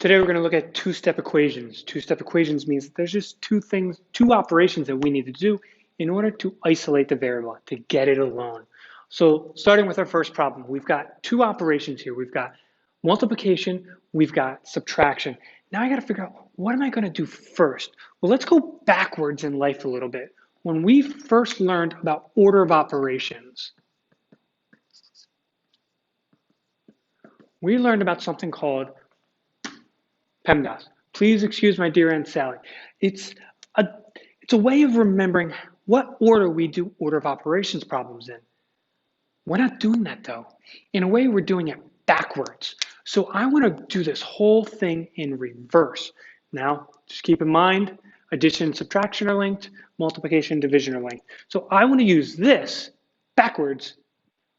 Today we're going to look at two-step equations. Two-step equations means that there's just two operations that we need to do in order to isolate the variable, to get it alone. So starting with our first problem, we've got two operations here. We've got multiplication, we've got subtraction. Now I got to figure out, what am I going to do first? Well, let's go backwards in life a little bit. When we first learned about order of operations, we learned about something called PEMDAS. Please excuse my dear Aunt Sally. It's a way of remembering what order we do order of operations problems in. We're not doing that though. In a way, we're doing it backwards. So I want to do this whole thing in reverse. Now, just keep in mind, addition and subtraction are linked, multiplication and division are linked. So I want to use this backwards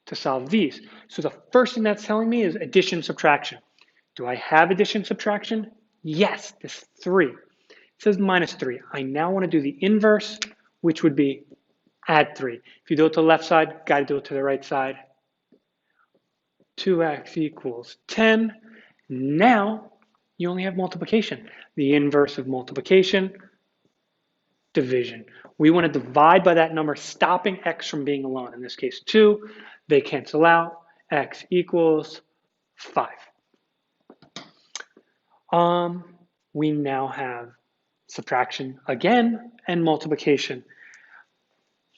to solve these. So the first thing that's telling me is addition, subtraction. Do I have addition, subtraction? Yes, this 3. It says minus 3. I now want to do the inverse, which would be add 3. If you do it to the left side, got to do it to the right side. 2x equals 10. Now, you only have multiplication. The inverse of multiplication, division. We want to divide by that number, stopping x from being alone. In this case, 2. They cancel out. X equals 5. We now have subtraction again and multiplication.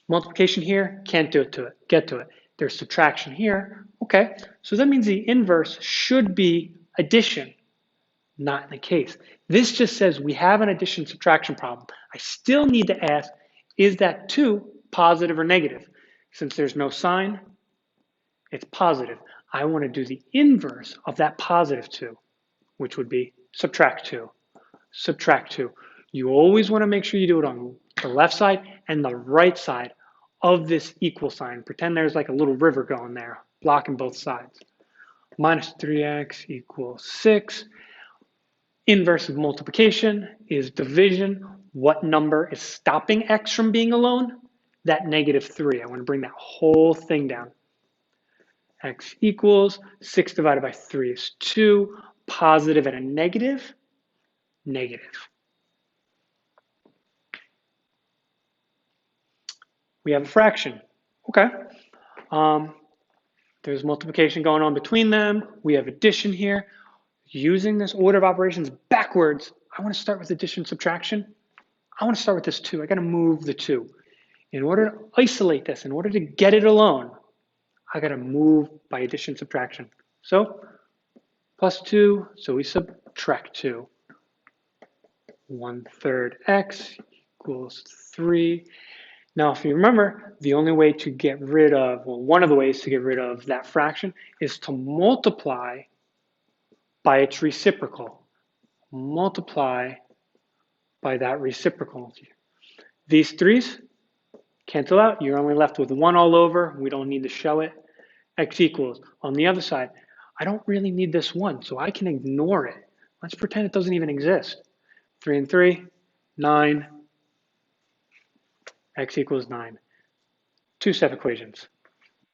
Multiplication here, can't do it to it, get to it. There's subtraction here. Okay, so that means the inverse should be addition. Not in the case. This just says we have an addition subtraction problem. I still need to ask, is that 2 positive or negative? Since there's no sign, it's positive. I want to do the inverse of that positive 2, which would be subtract 2. Subtract 2. You always want to make sure you do it on the left side and the right side of this equal sign. Pretend there's like a little river going there, blocking both sides. Minus 3x equals 6. Inverse of multiplication is division. What number is stopping x from being alone? That negative 3. I want to bring that whole thing down. X equals 6 divided by 3 is 2. Positive and a negative, negative. We have a fraction. Okay. There's multiplication going on between them. We have addition here. Using this order of operations backwards, I want to start with addition, subtraction. I want to start with this 2. I got to move the 2. In order to isolate this, in order to get it alone, I got to move by addition, subtraction. So plus 2, so we subtract 2. 1/3 x equals 3. Now, if you remember, the only way to get rid of, well, one of the ways to get rid of that fraction is to multiply by its reciprocal. Multiply by that reciprocal. These 3's cancel out. You're only left with 1 all over. We don't need to show it. X equals. On the other side, I don't really need this 1, so I can ignore it. Let's pretend it doesn't even exist. 3 and 3, 9. X equals 9. Two-step equations.